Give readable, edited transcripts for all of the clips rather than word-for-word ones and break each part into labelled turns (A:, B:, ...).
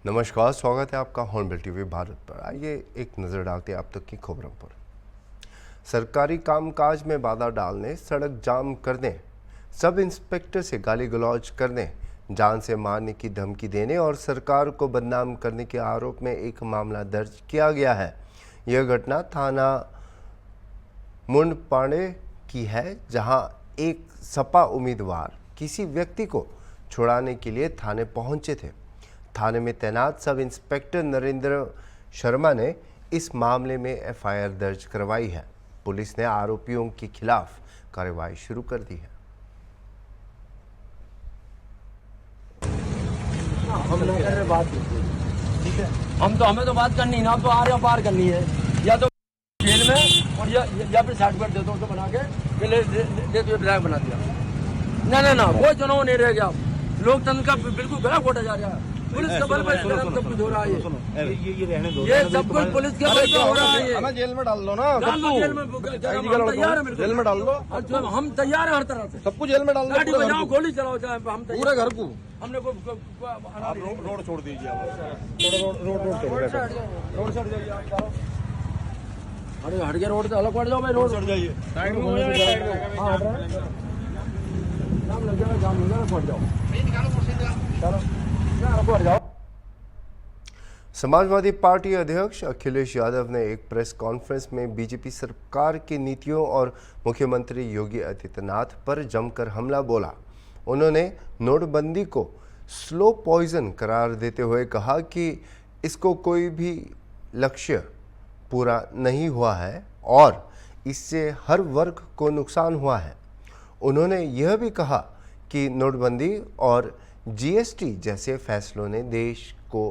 A: नमस्कार, स्वागत है आपका हॉर्नबिल टीवी भारत पर। आइए एक नज़र डालते हैं आप तक की खबरों पर। सरकारी कामकाज में बाधा डालने, सड़क जाम करने, सब इंस्पेक्टर से गाली गलौज करने, जान से मारने की धमकी देने और सरकार को बदनाम करने के आरोप में एक मामला दर्ज किया गया है। यह घटना थाना मुंडपाड़े की है, जहां एक सपा उम्मीदवार किसी व्यक्ति को छुड़ाने के लिए थाने पहुंचे थे। थाने में तैनात सब इंस्पेक्टर नरेंद्र शर्मा ने इस मामले में एफआईआर दर्ज करवाई है। पुलिस ने आरोपियों के खिलाफ कार्रवाई शुरू कर दी है।
B: हम ना कर रहे बात, ठीक है। हमें तो बात करनी ना, तो आ रहे पार करनी है, या तो जेल में और या फिर सर्टिफिकेट दे दो तो बना के दे दो, विधायक बना दिया। ना कोई चुनाव नहीं रह गया। लोकतंत्र का बिल्कुल गला घोटा जा रहा है। पुलिस के बल पर सब कुछ हो रहा है। ये रहने दो, ये सब कुछ पुलिस के बल पर हो रहा है। हमें जेल में डाल दो ना, डाल दो जेल में, तैयार है, जेल में डाल दो। हम तैयार हैं हर तरह से, सबको जेल में डाल दो। गाड़ी बजाओ, गोली चलाओ, चाहे हम पूरे घर को। हमने रोड छोड़ दीजिए, रोड छोड़ जाइए। अरे हट गया, रोड से अलग पड़ जाओ भाई, रोड छोड़ जाइए, साइड में हो जाए। हाँ हट रहा है, जाम लग जाएगा, जाम लग जाएगा, पड़ जाओ, चलो पड़ जाओ।
A: समाजवादी पार्टी अध्यक्ष अखिलेश यादव ने एक प्रेस कॉन्फ्रेंस में बीजेपी सरकार की नीतियों और मुख्यमंत्री योगी आदित्यनाथ पर जमकर हमला बोला। उन्होंने नोटबंदी को स्लो पॉइजन करार देते हुए कहा कि इसको कोई भी लक्ष्य पूरा नहीं हुआ है और इससे हर वर्ग को नुकसान हुआ है। उन्होंने यह भी कहा कि नोटबंदी और जीएसटी जैसे फैसलों ने देश को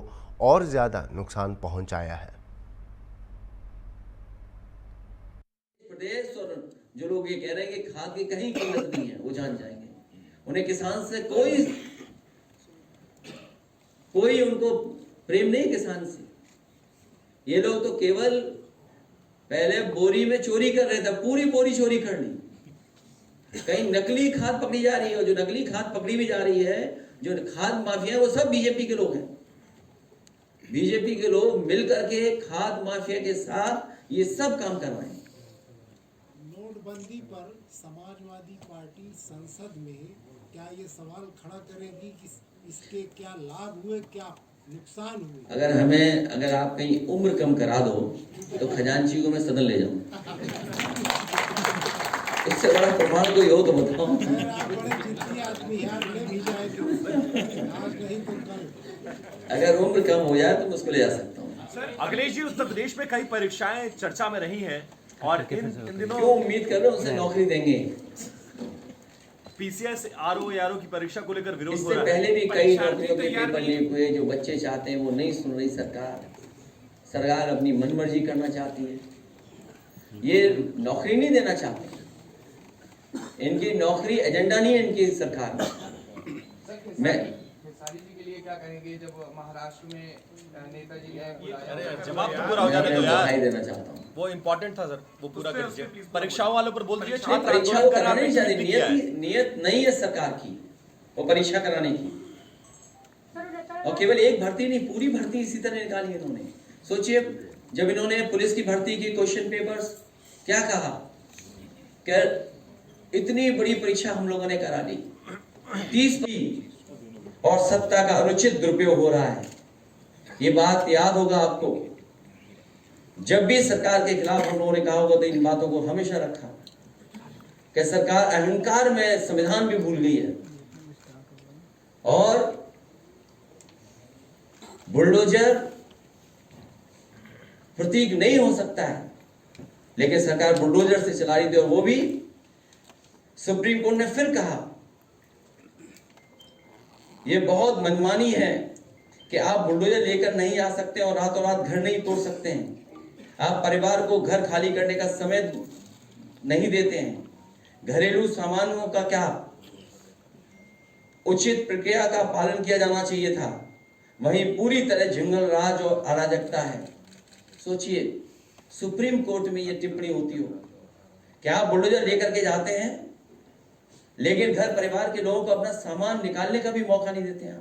A: और ज़्यादा नुकसान पहुंचाया है।
C: प्रदेश और जो लोग ये कह रहे हैं कि खाद की कहीं कीमत नहीं है, वो जान जाएंगे। उन्हें किसान से कोई उनको प्रेम नहीं, किसान से। ये लोग तो केवल पहले बोरी में चोरी कर रहे थे, पूरी बोरी चोरी कर ली। कहीं नकली खाद पकड़ी जा रही है, और जो नकली खाद पकड़ी भी जा रही है, जो खाद माफिया है, वो सब बीजेपी के लोग हैं। बीजेपी के लोग मिलकर के खाद माफिया के साथ ये सब काम कर रहे हैं।
D: नोटबंदी पर समाजवादी पार्टी संसद में क्या ये सवाल खड़ा करेगी कि इसके क्या लाभ हुए, क्या नुकसान हुए?
C: अगर आप कहीं उम्र कम करा दो तो खजांची को मैं सदन ले जाऊं। इससे बड़ा प्रमाण कोई हो तो बताओ। अगर उम्र कम हो जाए तो मैं उसको ले जा सकता हूँ।
E: अखिलेश जी, उत्तर प्रदेश में कई परीक्षाएं चर्चा में रही हैं और इन दिनों
C: क्यों उम्मीद कर रहे हो उनसे नौकरी देंगे?
E: पीसीएस आरओ की परीक्षा को लेकर विरोध हो
C: इससे
E: रहा है।
C: पहले भी कई नौकरियों के पेपर लीक हुए। जो बच्चे चाहते हैं वो नहीं सुन रही सरकार अपनी मनमर्जी करना चाहती है। ये नौकरी नहीं देना चाहते, इनकी नौकरी एजेंडा नहीं है इनकी सरकार में। मैं
F: के लिए क्या कहेंगे जब महाराष्ट्र में नेताजी ने
E: जवाब तो पूरा हो जाने दो यार,
C: देना चाहता हूँ।
E: वो इम्पोर्टेंट था सर, वो पूरा कर दीजिए। परीक्षाओं वालों पर बोल दीजिए, छात्र
C: परीक्षा
E: आंदोलन
C: कराने
E: करने
C: चाहिए,
E: की
C: नियत नहीं है सरकार की वो परीक्षा कराने की। और केवल एक भर्ती नहीं, पूरी भर्ती इसी तरह निकाली इन्होंने। सोचिए, जब इन्होंने पुलिस की भर्ती की क्वेश्चन पेपर्स क्या कहा कि इतनी बड़ी परीक्षा हम लोगों ने करा ली, 30 और सत्ता का अनुचित दुरुपयोग हो रहा है। ये बात याद होगा आपको, जब भी सरकार के खिलाफ हम लोगों ने कहा होगा तो इन बातों को हमेशा रखा कि सरकार अहंकार में संविधान भी भूल गई है और बुलडोजर प्रतीक नहीं हो सकता है, लेकिन सरकार बुलडोजर से चला रही थी। और वो भी सुप्रीम कोर्ट ने फिर कहा ये बहुत मनमानी है कि आप बुलडोजर लेकर नहीं आ सकते और रातों रात घर नहीं तोड़ सकते हैं। आप परिवार को घर खाली करने का समय नहीं देते हैं। घरेलू सामानों का क्या उचित प्रक्रिया का पालन किया जाना चाहिए था, वहीं पूरी तरह जंगल राज और अराजकता है। सोचिए, सुप्रीम कोर्ट में यह टिप्पणी होती हो क्या आप बुलडोजर लेकर के जाते हैं लेकिन घर परिवार के लोगों को अपना सामान निकालने का भी मौका नहीं देते हैं।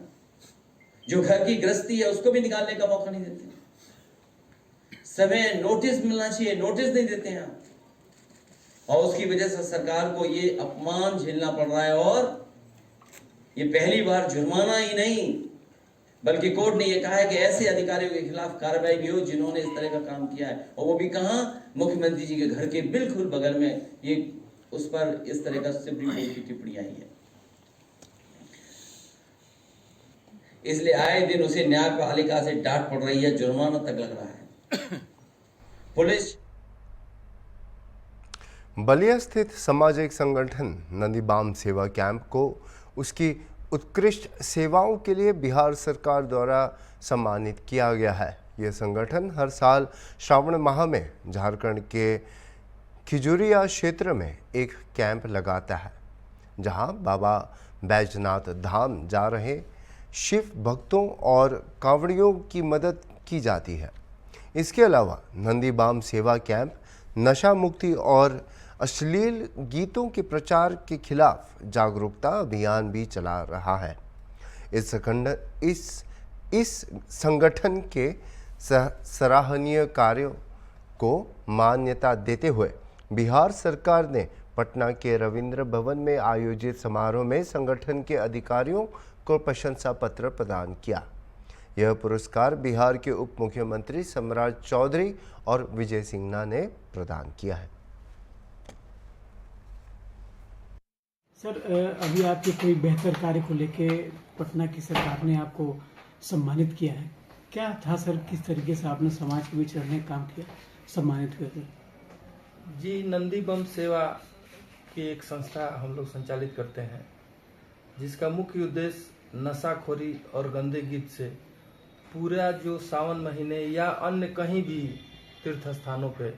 C: जो घर की गृहस्थी है उसको भी निकालने का मौका नहीं देते। समय नोटिस मिलना चाहिए, नोटिस नहीं देते हैं आप, और उसकी वजह से सरकार को ये अपमान झेलना पड़ रहा है। और ये पहली बार जुर्माना ही नहीं बल्कि कोर्ट ने ये कहा है कि ऐसे अधिकारियों के खिलाफ कार्रवाई भी हो जिन्होंने इस तरह का काम किया है, और वो भी कहां, मुख्यमंत्री जी के घर के बिल्कुल बगल में। ये उस पर इस तरह का सुप्रीम कोर्ट की टिप्पणी आई है। इसलिए आए दिन उसे न्यायपालिका से डांट पड़ रही है, जुर्माना तक लग रहा है। पुलिस
A: बलिया स्थित सामाजिक संगठन नंदीबाम सेवा कैंप को उसकी उत्कृष्ट सेवाओं के लिए बिहार सरकार द्वारा सम्मानित किया गया है। यह संगठन हर साल श्रावण माह में झारखंड के खिजुरिया क्षेत्र में एक कैंप लगाता है, जहां बाबा बैजनाथ धाम जा रहे शिव भक्तों और कांवड़ियों की मदद की जाती है। इसके अलावा नंदीबाम सेवा कैंप नशा मुक्ति और अश्लील गीतों के प्रचार के खिलाफ जागरूकता अभियान भी चला रहा है। इस संगठन के सराहनीय कार्यों को मान्यता देते हुए बिहार सरकार ने पटना के रविंद्र भवन में आयोजित समारोह में संगठन के अधिकारियों को प्रशंसा पत्र प्रदान किया। यह पुरस्कार बिहार के उप मुख्यमंत्री सम्राट चौधरी और विजय सिन्हा ने प्रदान किया है।
G: सर, अभी आपके कोई बेहतर कार्य को लेके पटना की सरकार ने आपको सम्मानित किया है, क्या था सर? किस तरीके से आपने समाज के बीच रहने का काम किया, सम्मानित हुए?
H: जी, नंदी बम सेवा की एक संस्था हम लोग संचालित करते हैं, जिसका मुख्य उद्देश्य नशाखोरी और गंदे गीत से पूरा जो सावन महीने या अन्य कहीं भी तीर्थ स्थानों पे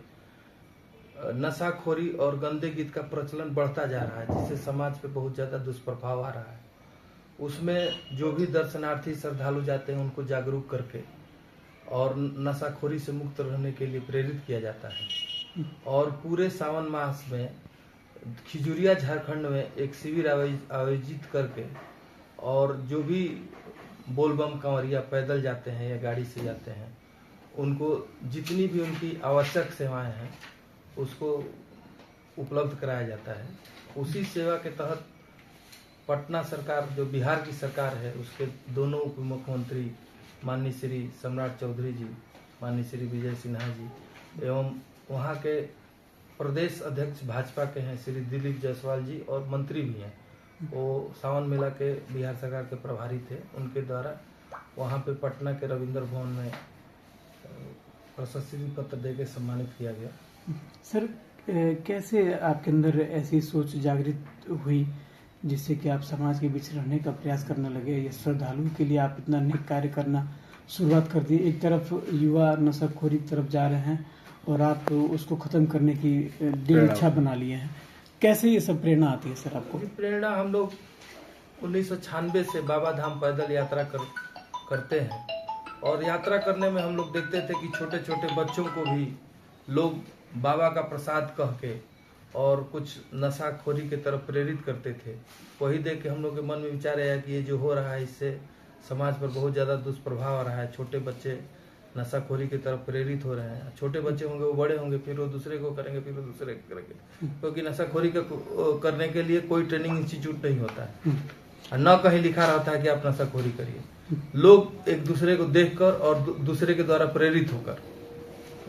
H: नशाखोरी और गंदे गीत का प्रचलन बढ़ता जा रहा है, जिससे समाज पे बहुत ज़्यादा दुष्प्रभाव आ रहा है। उसमें जो भी दर्शनार्थी श्रद्धालु जाते हैं उनको जागरूक करके और नशाखोरी से मुक्त रहने के लिए प्रेरित किया जाता है। और पूरे सावन मास में खिजुरिया झारखंड में एक शिविर आयोजित करके, और जो भी बोलबम कांवरिया पैदल जाते हैं या गाड़ी से जाते हैं, उनको जितनी भी उनकी आवश्यक सेवाएं हैं उसको उपलब्ध कराया जाता है। उसी सेवा के तहत पटना सरकार, जो बिहार की सरकार है, उसके दोनों उप मुख्यमंत्री माननीय श्री सम्राट चौधरी जी, माननीय श्री विजय सिन्हा जी एवं वहाँ के प्रदेश अध्यक्ष भाजपा के हैं श्री दिलीप जायसवाल जी, और मंत्री भी हैं, वो सावन मेला के बिहार सरकार के प्रभारी थे, उनके द्वारा वहाँ पे पटना के रविंद्र भवन में प्रशस्ति पत्र देकर सम्मानित किया गया।
G: सर, कैसे आपके अंदर ऐसी सोच जागृत हुई जिससे कि आप समाज के बीच रहने का प्रयास करने लगे? ये श्रद्धालुओं के लिए आप इतना नेक कार्य करना शुरुआत कर दी। एक तरफ युवा नशाखोरी की तरफ जा रहे हैं और आप उसको खत्म करने की दृढ़ इच्छा बना लिए हैं। कैसे ये सब प्रेरणा आती है सर आपको?
H: प्रेरणा हम लोग 1996 से बाबा धाम पैदल यात्रा करते हैं, और यात्रा करने में हम लोग देखते थे कि छोटे छोटे बच्चों को भी लोग बाबा का प्रसाद कह के और कुछ नशाखोरी की तरफ प्रेरित करते थे। वही देख के हम लोग के मन में विचार आया कि ये जो हो रहा है इससे समाज पर बहुत ज़्यादा दुष्प्रभाव आ रहा है। छोटे बच्चे नशाखोरी की तरफ प्रेरित हो रहे हैं। छोटे बच्चे होंगे, वो बड़े होंगे, फिर वो दूसरे को करेंगे, फिर वो दूसरे को करेंगे, क्योंकि नशाखोरी करने के लिए कोई ट्रेनिंग इंस्टीट्यूट नहीं होता है, न कहीं लिखा रहता है कि आप नशाखोरी करिए। लोग एक दूसरे को देखकर और दूसरे के द्वारा प्रेरित होकर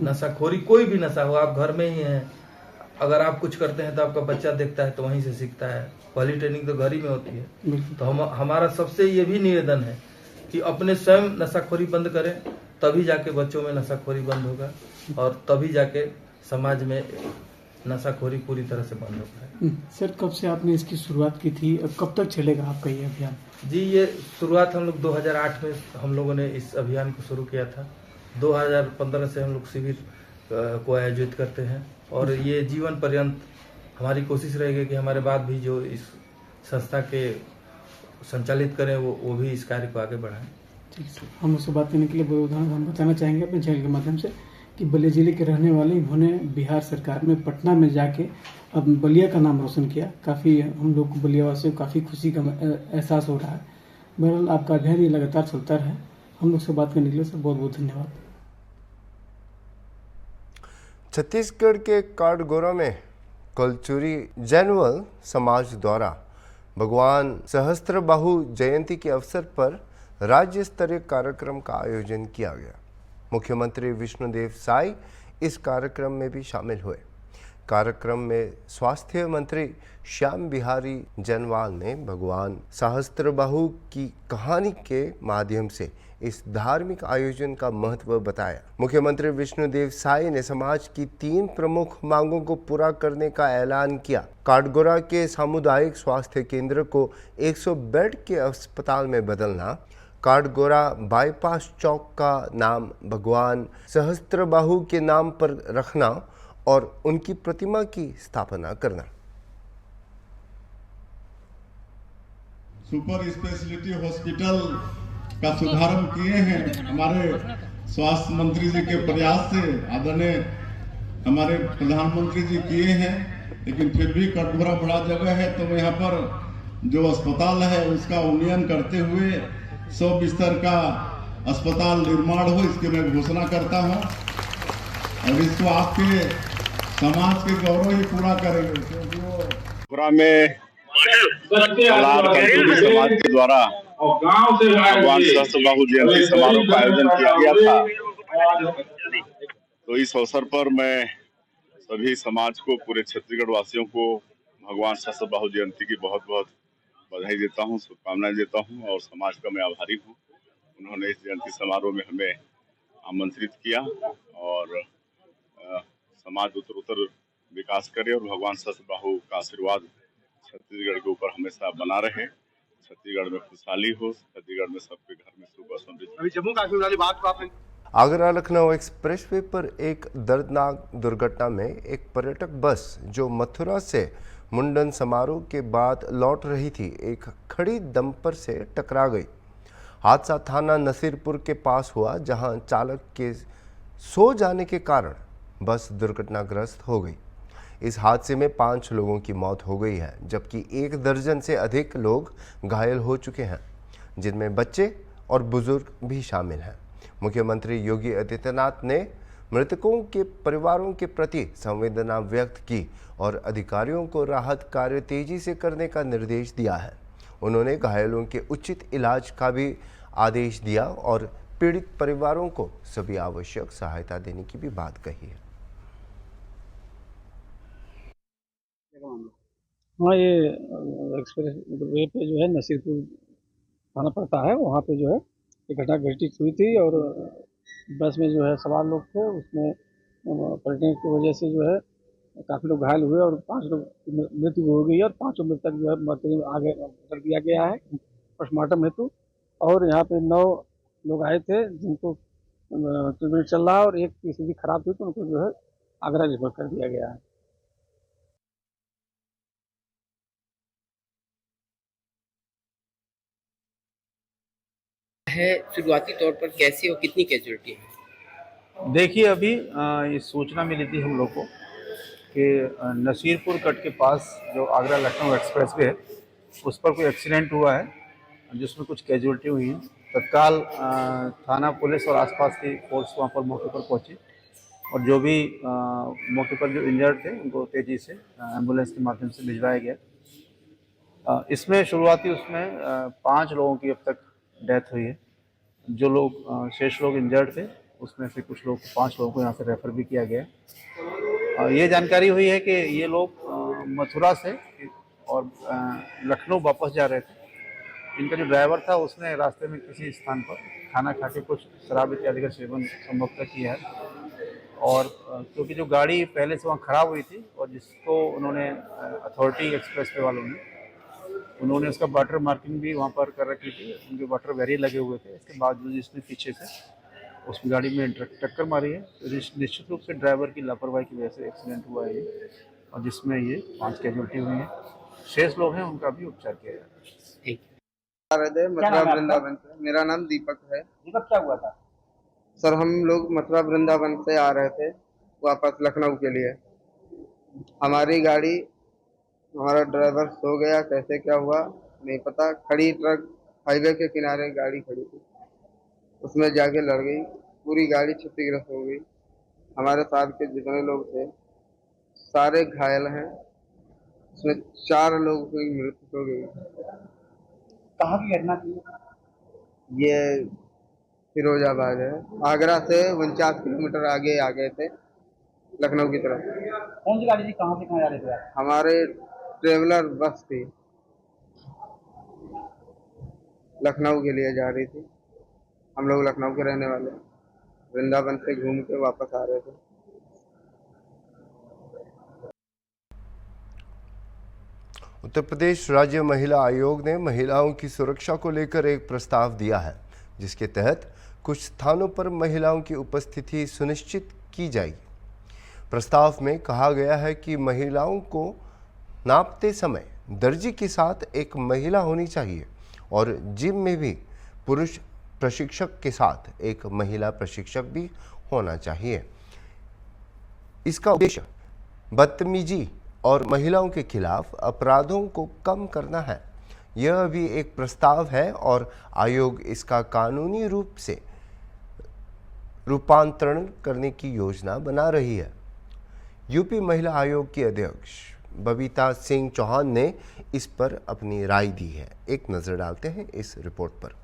H: नशाखोरी, कोई भी नशा हो, आप घर में ही हैं, अगर आप कुछ करते हैं तो आपका बच्चा देखता है तो वहीं से सीखता है। पहली ट्रेनिंग तो घर ही में होती है। तो हमारा सबसे ये भी निवेदन है कि अपने स्वयं नशाखोरी बंद करें, तभी जाके बच्चों में नशाखोरी बंद होगा और तभी जाके समाज में नशाखोरी पूरी तरह से बंद होगा।
G: सर, कब से आपने इसकी शुरुआत की थी और कब तक चलेगा आपका ये अभियान?
H: जी, ये शुरुआत हम लोग 2008 में हम लोगों ने इस अभियान को शुरू किया था। 2015 से हम लोग शिविर को आयोजित करते हैं, और ये जीवन पर्यंत हमारी कोशिश रहेगी कि हमारे बाद भी जो इस संस्था के संचालित करें वो भी इस कार्य को आगे बढ़ाएं।
G: ठीक है सर, हम उससे बात करने के लिए बहुत उदाहरण हम बताना चाहेंगे अपने चैनल के माध्यम से कि बलिया जिले के रहने वाले इन्होंने बिहार सरकार में पटना में जाके अब बलिया का नाम रोशन किया। काफ़ी हम लोग को बलिया वासियों को काफ़ी खुशी का एहसास हो रहा है। बहरहाल आपका अभियान ये लगातार चलता रहे। हम लोग से बात करने के लिए सर बहुत बहुत धन्यवाद।
A: छत्तीसगढ़ के काटगोरा में कलचुरी जैनवल समाज द्वारा भगवान सहस्त्रबाहु जयंती के अवसर पर राज्य स्तरीय कार्यक्रम का आयोजन किया गया। मुख्यमंत्री विष्णुदेव साय इस कार्यक्रम में भी शामिल हुए। कार्यक्रम में स्वास्थ्य मंत्री श्याम बिहारी जैनवाल ने भगवान सहस्त्रबाहु की कहानी के माध्यम से इस धार्मिक आयोजन का महत्व बताया। मुख्यमंत्री विष्णुदेव साय ने समाज की 3 प्रमुख मांगों को पूरा करने का ऐलान किया। काटगोरा के सामुदायिक स्वास्थ्य केंद्र को 100 बेड के अस्पताल में बदलना, काटगोरा बाईपास चौक का नाम भगवान सहस्त्रबाहु के नाम पर रखना और उनकी प्रतिमा की स्थापना करना।
I: सुपर स्पेशलिटी हॉस्पिटल का शुभारंभ किए हैं हमारे स्वास्थ्य मंत्री जी के प्रयास से, आदरणीय हमारे प्रधानमंत्री जी किए हैं। लेकिन फिर भी कटघोरा बड़ा जगह है, तो यहाँ पर जो अस्पताल है उसका उन्नयन करते हुए 100 बिस्तर का अस्पताल निर्माण हो, इसकी मैं घोषणा करता हूँ और इसको आपके समाज के गौरव ही पूरा करेंगे।
J: में समाज के द्वारा भगवान सहस्त्रबाहु जयंती समारोह का आयोजन किया गया था। तो इस अवसर पर मैं सभी समाज को, पूरे छत्तीसगढ़ वासियों को भगवान सहस्त्रबाहु जयंती की बहुत बहुत बधाई देता हूँ, शुभकामनाएं देता हूँ और समाज का मैं आभारी हूँ। उन्होंने इस जयंती समारोह में हमें आमंत्रित किया और समाज उत्तरोत्तर विकास करे और भगवान सहस्त्रबाहु का आशीर्वाद छत्तीसगढ़ के ऊपर हमेशा बना रहे। छत्तीसगढ़ में खुशहाली हो, छत्तीसगढ़ में सबके घर में सुख और समृद्धि।
E: अभी जम्मू कश्मीर वाली बात को आपने
A: आगरा लखनऊ एक्सप्रेसवे पर एक दर्दनाक दुर्घटना में एक पर्यटक बस जो मथुरा से मुंडन समारोह के बाद लौट रही थी, एक खड़ी डंपर से टकरा गई। हादसा थाना नसीरपुर के पास हुआ, जहां चालक के सो जाने के कारण बस दुर्घटनाग्रस्त हो गई। इस हादसे में 5 लोगों की मौत हो गई है, जबकि 1 दर्जन से अधिक लोग घायल हो चुके हैं, जिनमें बच्चे और बुजुर्ग भी शामिल हैं। मुख्यमंत्री योगी आदित्यनाथ ने मृतकों के परिवारों के प्रति संवेदना व्यक्त की और अधिकारियों को राहत कार्य तेजी से करने का निर्देश दिया है। उन्होंने घायलों के उचित इलाज का भी आदेश दिया और पीड़ित परिवारों को सभी आवश्यक सहायता देने की भी बात कही है।
K: हाँ, ये एक्सप्रेस वे पे जो है नसीरपुर थाना पड़ता है, वहाँ पे जो है एक घटना घटित हुई थी और बस में जो है सवार लोग थे, उसमें पलटने की वजह से जो है काफ़ी लोग घायल हुए और 5 लोग की मृत्यु हो गई और 5 मृतक जो है मरते आगे कर दिया गया है पोस्टमार्टम हेतु। और यहाँ पे 9 लोग आए थे जिनको ट्रीटमेंट चल रहा है और एक की स्थिति खराब थी, तो उनको जो है आगरा रेफर कर दिया गया है।
L: शुरुआती तौर पर कैसी और कितनी कैजुअलिटी है?
K: देखिए, अभी ये सूचना मिली थी हम लोग को कि नसीरपुर कट के पास जो आगरा लखनऊ एक्सप्रेसवे है उस पर कोई एक्सीडेंट हुआ है जिसमें कुछ कैजुअलिटी हुई है। तत्काल थाना पुलिस और आसपास की फोर्स वहाँ पर मौके पर पहुँची और जो भी मौके पर जो इंजर्ड थे उनको तेज़ी से एम्बुलेंस के माध्यम से भिजवाया गया। इसमें शुरुआती उसमें 5 लोगों की अब तक डेथ हुई है। जो लोग शेष लोग इंजर्ड थे उसमें से कुछ लोग 5 लोगों को यहाँ से रेफ़र भी किया गया। ये जानकारी हुई है कि ये लोग मथुरा से और लखनऊ वापस जा रहे थे। इनका जो ड्राइवर था उसने रास्ते में किसी स्थान पर खाना खा के कुछ शराब इत्यादि का सेवन संभवतः किया है और क्योंकि जो गाड़ी पहले से वहाँ ख़राब हुई थी और जिसको उन्होंने अथॉरिटी एक्सप्रेसवे वालों ने उन्होंने उसका वाटर मार्किंग भी वहाँ पर कर रखी थी, उनके वाटर बैरियर लगे हुए थे। इसके बावजूद जिसने पीछे से उस गाड़ी में टक्कर मारी है, तो निश्चित रूप से ड्राइवर की लापरवाही की वजह से एक्सीडेंट हुआ है ये और जिसमें ये 5 कैजुअलिटी हुई हैं। शेष लोग हैं उनका भी उपचार किया जा रहा है।
F: मथुरा वृंदावन से। मेरा नाम दीपक है।
K: दीपक, क्या हुआ था?
F: सर, हम लोग मथुरा वृंदावन से आ रहे थे वापस लखनऊ के लिए। हमारी गाड़ी, हमारा ड्राइवर सो गया, कैसे क्या हुआ नहीं पता। खड़ी ट्रक हाईवे के किनारे गाड़ी खड़ी थी, उसमें जाके लड़ गई, पूरी गाड़ी क्षतिग्रस्त हो गई। हमारे साथ के जितने लोग थे सारे घायल हैं, उसमें 4 लोगों की मृत्यु हो गई।
K: कहाँ की घटना थी?
F: ये फिरोजाबाद है, आगरा से 49 किलोमीटर आगे आ गए थे लखनऊ की तरफ।
K: कौन सी गाड़ी थी, कहाँ से कहाँ जा रहे थे आप?
F: हमारे ट्रेवलर बस थी, लखनऊ के लिए जा रही थी। हम लोग लखनऊ के रहने वाले, वृंदावन से घूम के वापस आ रहे थे।
A: उत्तर प्रदेश राज्य महिला आयोग ने महिलाओं की सुरक्षा को लेकर एक प्रस्ताव दिया है, जिसके तहत कुछ स्थानों पर महिलाओं की उपस्थिति सुनिश्चित की जाएगी। प्रस्ताव में कहा गया है कि महिलाओं को नापते समय दर्जी के साथ एक महिला होनी चाहिए और जिम में भी पुरुष प्रशिक्षक के साथ एक महिला प्रशिक्षक भी होना चाहिए। इसका उद्देश्य बदतमीजी और महिलाओं के खिलाफ अपराधों को कम करना है। यह भी एक प्रस्ताव है और आयोग इसका कानूनी रूप से रूपांतरण करने की योजना बना रही है। यूपी महिला आयोग की अध्यक्ष बबीता सिंह चौहान ने इस पर अपनी राय दी है। एक नजर डालते हैं इस रिपोर्ट पर।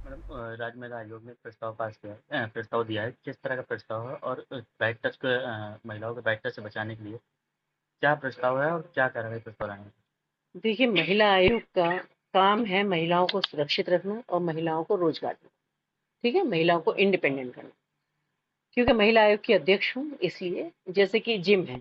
M: मैडम, राज्य महिला आयोग ने प्रस्ताव दिया है। किस तरह का प्रस्ताव है और बैक टच को महिलाओं को बैक टच से बचाने के लिए क्या प्रस्ताव है और क्या कार्रवाई प्रस्ताव लाएंगे?
N: देखिए, महिला आयोग का काम है महिलाओं को सुरक्षित रखना और महिलाओं को रोजगार देना, ठीक है, महिलाओं को इंडिपेंडेंट करना। क्योंकि महिला आयोग की अध्यक्ष हूँ, इसलिए जैसे कि जिम है,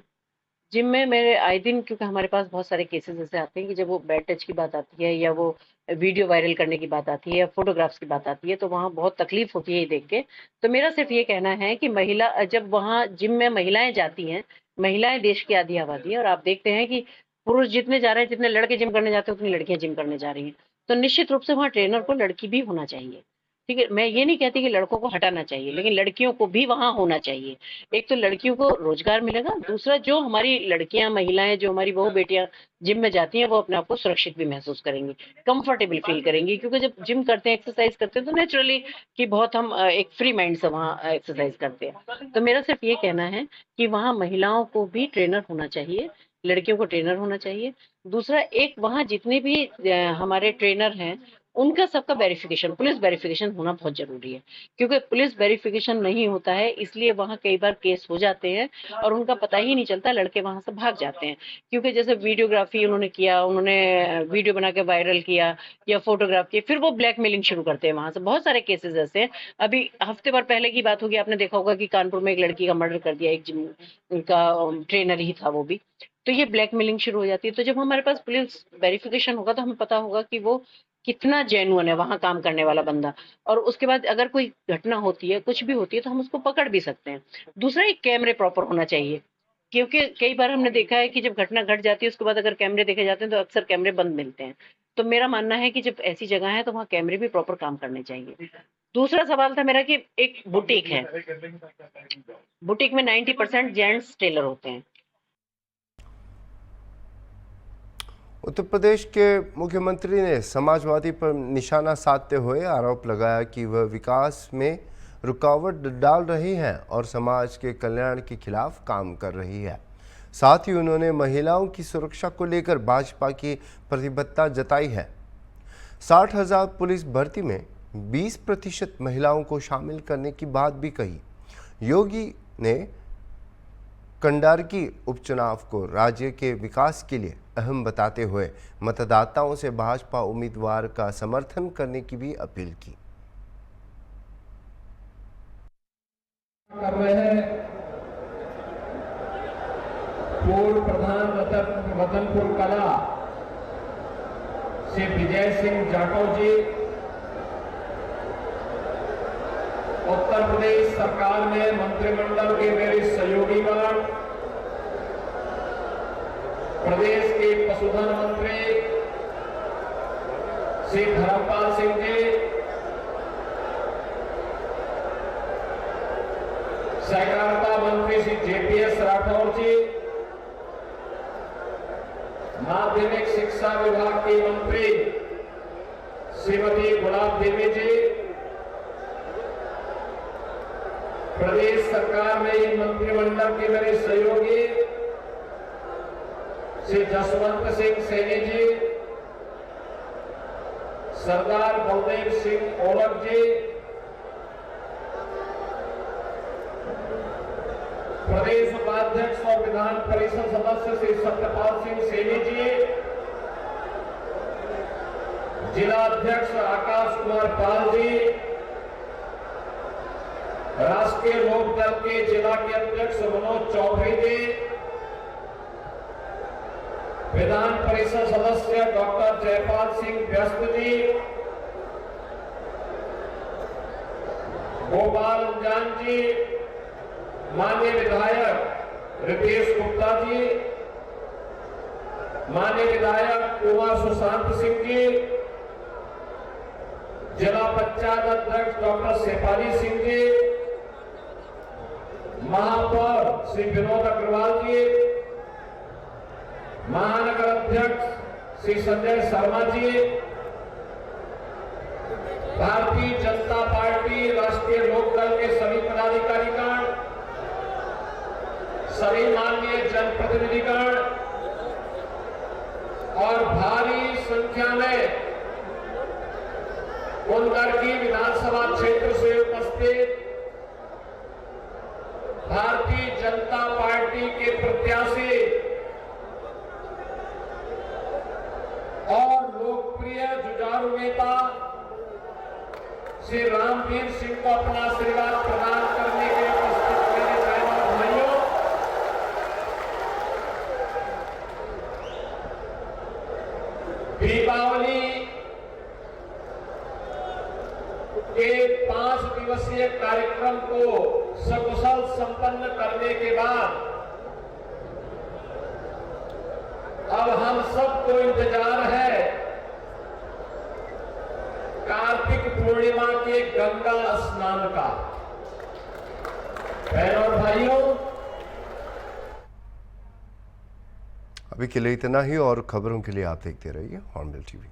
N: जिम में मेरे आए दिन, क्योंकि हमारे पास बहुत सारे केसेस ऐसे आते हैं कि जब वो बैड टच की बात आती है या वो वीडियो वायरल करने की बात आती है या फोटोग्राफ्स की बात आती है, तो वहाँ बहुत तकलीफ होती है ये देख के। तो मेरा सिर्फ ये कहना है कि महिला, जब वहाँ जिम में महिलाएं जाती हैं, महिलाएं देश की आधी आबादी है, और आप देखते हैं कि पुरुष जितने जा रहे हैं, जितने लड़के जिम करने जाते हैं उतनी लड़कियां जिम करने जा रही हैं, तो निश्चित रूप से वहाँ ट्रेनर को लड़की भी होना चाहिए, ठीक है। मैं ये नहीं कहती कि लड़कों को हटाना चाहिए, लेकिन लड़कियों को भी वहाँ होना चाहिए। एक तो लड़कियों को रोजगार मिलेगा, दूसरा जो हमारी लड़कियां, महिलाएं, जो हमारी बहू बेटियां जिम में जाती हैं, वो अपने आप को सुरक्षित भी महसूस करेंगी, कंफर्टेबल फील करेंगी। क्योंकि जब जिम करते हैं, एक्सरसाइज करते हैं, तो नेचुरली कि बहुत हम एक फ्री माइंड से वहाँ एक्सरसाइज करते हैं। तो मेरा सिर्फ ये कहना है कि वहाँ महिलाओं को भी ट्रेनर होना चाहिए, लड़कियों को ट्रेनर होना चाहिए। दूसरा, एक वहाँ जितने भी हमारे ट्रेनर हैं, उनका सबका वेरिफिकेशन, पुलिस वेरिफिकेशन होना बहुत जरूरी है। क्योंकि पुलिस वेरिफिकेशन नहीं होता है, इसलिए वहाँ कई बार केस हो जाते हैं और उनका पता ही नहीं चलता, लड़के वहाँ से भाग जाते हैं। क्योंकि जैसे वीडियोग्राफी उन्होंने किया, उन्होंने वीडियो बना के वायरल किया या फोटोग्राफ किया, फिर वो ब्लैकमेलिंग शुरू करते हैं वहाँ से। बहुत सारे केसेस ऐसे हैं। अभी हफ्ते भर पहले की बात होगी, आपने देखा होगा कि कानपुर में एक लड़की का मर्डर कर दिया, एक जिम का ट्रेनर ही था वो भी। तो ये ब्लैकमेलिंग शुरू हो जाती है। तो जब हमारे पास पुलिस वेरिफिकेशन होगा तो हमें पता होगा कि वो कितना जेन्युइन है वहां काम करने वाला बंदा, और उसके बाद अगर कोई घटना होती है, कुछ भी होती है, तो हम उसको पकड़ भी सकते हैं। दूसरा, एक कैमरे प्रॉपर होना चाहिए, क्योंकि कई बार हमने देखा है कि जब घटना घट जाती है उसके बाद अगर कैमरे देखे जाते हैं तो अक्सर कैमरे बंद मिलते हैं। तो मेरा मानना है कि जब ऐसी जगह है तो वहाँ कैमरे भी प्रॉपर काम करने चाहिए। दूसरा सवाल था मेरा कि एक बुटीक है, बुटीक में 90% जेंट्स टेलर होते हैं।
A: उत्तर प्रदेश के मुख्यमंत्री ने समाजवादी पर निशाना साधते हुए आरोप लगाया कि वह विकास में रुकावट डाल रही है और समाज के कल्याण के खिलाफ काम कर रही है। साथ ही उन्होंने महिलाओं की सुरक्षा को लेकर भाजपा की प्रतिबद्धता जताई है। 60,000 पुलिस भर्ती में 20% महिलाओं को शामिल करने की बात भी कही। योगी ने कंडारकी उपचुनाव को राज्य के विकास के लिए अहम बताते हुए मतदाताओं से भाजपा उम्मीदवार का समर्थन करने की भी अपील की।
O: कर रहे हैं पूर्व प्रधान रतनपुर कला से विजय सिंह जाटव जी, उत्तर प्रदेश सरकार में मंत्रिमंडल के मेरे सहयोगीगण, प्रदेश के पशुधन मंत्री श्री धर्मपाल सिंह जी, सहकारिता मंत्री श्री JPS राठौर जी, माध्यमिक शिक्षा विभाग की मंत्री श्रीमती गुलाब देवी जी, प्रदेश सरकार में मंत्रिमंडल के मेरे सहयोगी श्री जसवंत सिंह सैनी जी, सरदार बलदेव सिंह ओलख जी, प्रदेश उपाध्यक्ष और विधान परिषद सदस्य श्री सत्यपाल सिंह सैनी जी, जिला अध्यक्ष आकाश कुमार पाल जी, राष्ट्रीय लोकदल के जिला के अध्यक्ष मनोज चौधरी जी, विधान परिषद सदस्य डॉक्टर जयपाल सिंह व्यस्त जी, गोपाल अंजान जी, माननीय विधायक रितेश गुप्ता जी, माननीय विधायक कुमार सुशांत सिंह जी, जिला पंचायत अध्यक्ष डॉक्टर शेफाली सिंह जी, महापौर श्री विनोद अग्रवाल जी, महानगर अध्यक्ष श्री संजय शर्मा जी, भारतीय जनता पार्टी राष्ट्रीय लोकदल के सभी पदाधिकारीगण, सभी माननीय जनप्रतिनिधिगण और भारी संख्या में कुंदरकी विधानसभा क्षेत्र से उपस्थित भारतीय जनता पार्टी के प्रत्याशी और लोकप्रिय जुझारू नेता श्री रामवीर सिंह को अपना आशीर्वाद प्रदान करने के लिए उपस्थित मेरे भाइयों भाइयों, दीपावली के 5 दिवसीय कार्यक्रम को सकुशल संपन्न करने के बाद अब हम सबको इंतजार है कार्तिक पूर्णिमा के गंगा स्नान का। बहनों और भाइयों,
A: अभी के लिए इतना ही और खबरों के लिए आप देखते रहिए हॉर्नबिल टीवी।